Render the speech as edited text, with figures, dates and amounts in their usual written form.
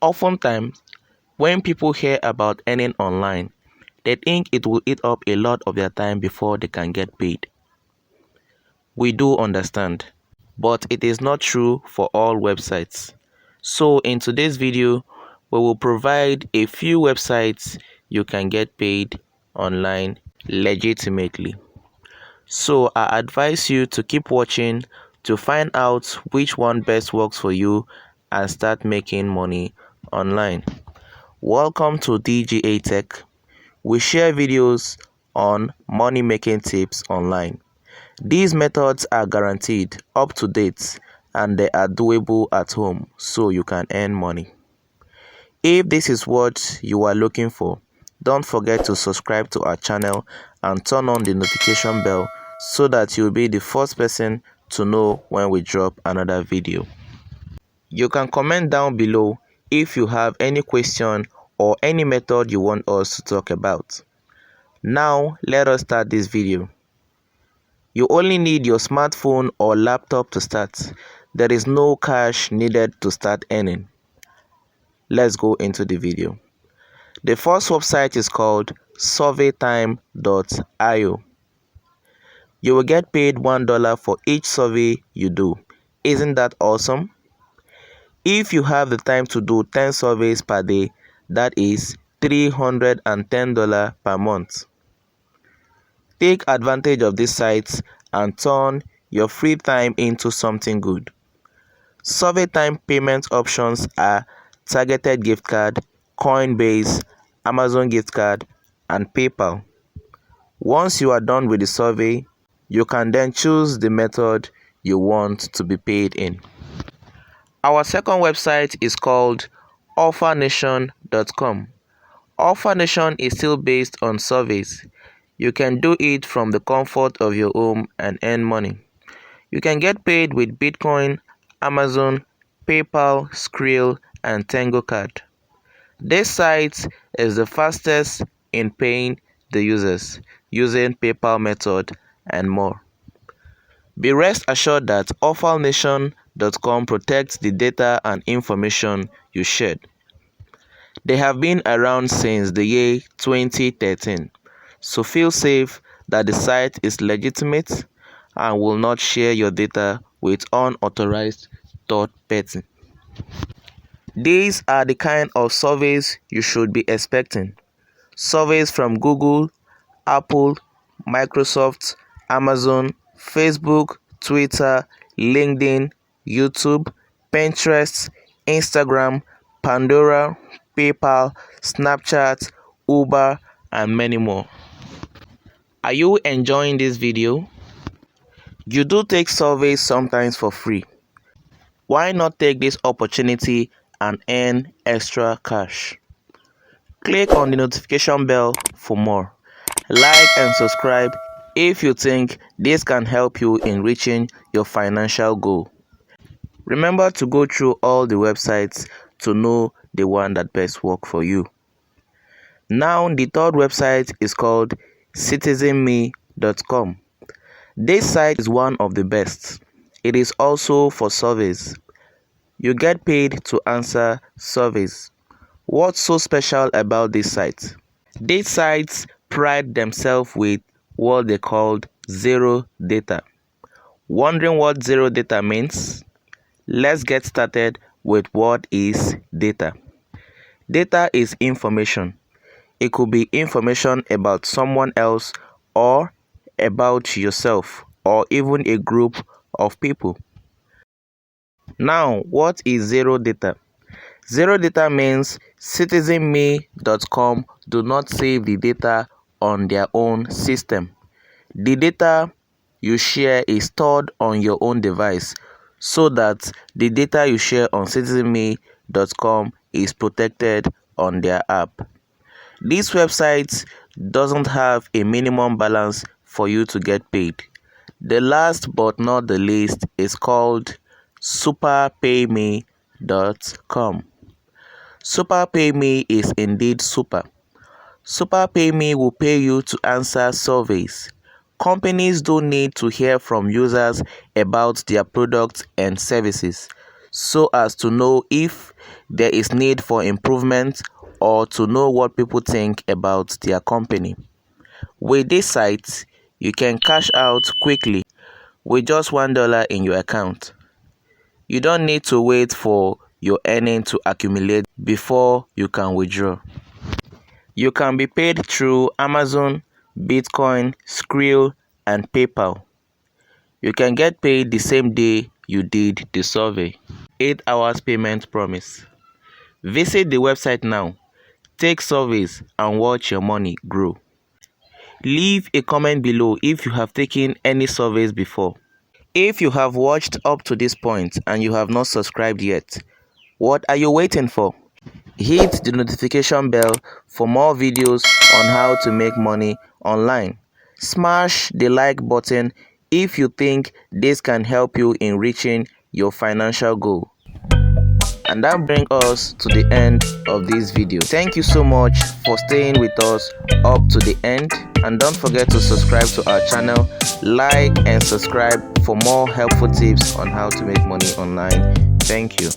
Oftentimes, when people hear about earning online, they think it will eat up a lot of their time before they can get paid. We do understand, but it is not true for all websites. So in today's video, we will provide a few websites you can get paid online legitimately. So I advise you to keep watching to find out which one best works for you and start making money online. Welcome to DGA Tech. We share videos on money making tips online. These methods are guaranteed, up to date, and they are doable at home so you can earn money. If this is what you are looking for, don't forget to subscribe to our channel and turn on the notification bell so that you'll be the first person to know when we drop another video. You can comment down below if you have any question or any method you want us to talk about. Now, let us start this video. You only need your smartphone or laptop to start. There is no cash needed to start earning. Let's go into the video. The first website is called surveytime.io. You will get paid $1 for each survey you do. Isn't that awesome? If you have the time to do 10 surveys per day, that is $310 per month. Take advantage of these sites and turn your free time into something good. Survey time payment options are targeted gift card, Coinbase, Amazon gift card, and PayPal. Once you are done with the survey, you can then choose the method you want to be paid in. Our second website is called OfferNation.com. OfferNation is still based on surveys. You can do it from the comfort of your home and earn money. You can get paid with Bitcoin, Amazon, PayPal, Skrill, and Tango Card. This site is the fastest in paying the users using PayPal method and more. Be rest assured that OfferNation.com protects the data and information you shared. They have been around since the year 2013. So feel safe that the site is legitimate and will not share your data with unauthorized third party. These are the kind of surveys you should be expecting. Surveys from Google, Apple, Microsoft, Amazon, Facebook, Twitter, LinkedIn, YouTube, Pinterest, Instagram, Pandora, PayPal, Snapchat, Uber, and many more. Are you enjoying this video? You do take surveys sometimes for free. Why not take this opportunity and earn extra cash? Click on the notification bell for more. Like and subscribe if you think this can help you in reaching your financial goal. Remember to go through all the websites to know the one that best works for you. Now, the third website is called citizenme.com. This site is one of the best. It is also for surveys. You get paid to answer surveys. What's so special about this site? These sites pride themselves with what they called zero data. Wondering what zero data means? Let's get started with what is data. Data is information. It could be information about someone else or about yourself or even a group of people. Now, what is zero data? Zero data means citizenme.com do not save the data on their own system. The data you share is stored on your own device so that the data you share on citizenme.com is protected on their app. This website doesn't have a minimum balance for you to get paid. The last but not the least is called superpayme.com. Superpayme is indeed super. Superpayme will pay you to answer surveys. Companies don't need to hear from users about their products and services, so as to know if there is need for improvement or to know what people think about their company. With this site, you can cash out quickly with just $1 in your account. You don't need to wait for your earning to accumulate before you can withdraw. You can be paid through Amazon, Bitcoin, Skrill, and PayPal. You can get paid the same day you did the survey. 8 hours payment promise. Visit the website now, take surveys, and watch your money grow. Leave a comment below if you have taken any surveys before. If you have watched up to this point and you have not subscribed yet, what are you waiting for? Hit the notification bell for more videos on how to make money online. Smash the like button if you think this can help you in reaching your financial goal. And that brings us to the end of this video. Thank you so much for staying with us up to the end, and don't forget to subscribe to our channel, like and subscribe for more helpful tips on how to make money online. Thank you.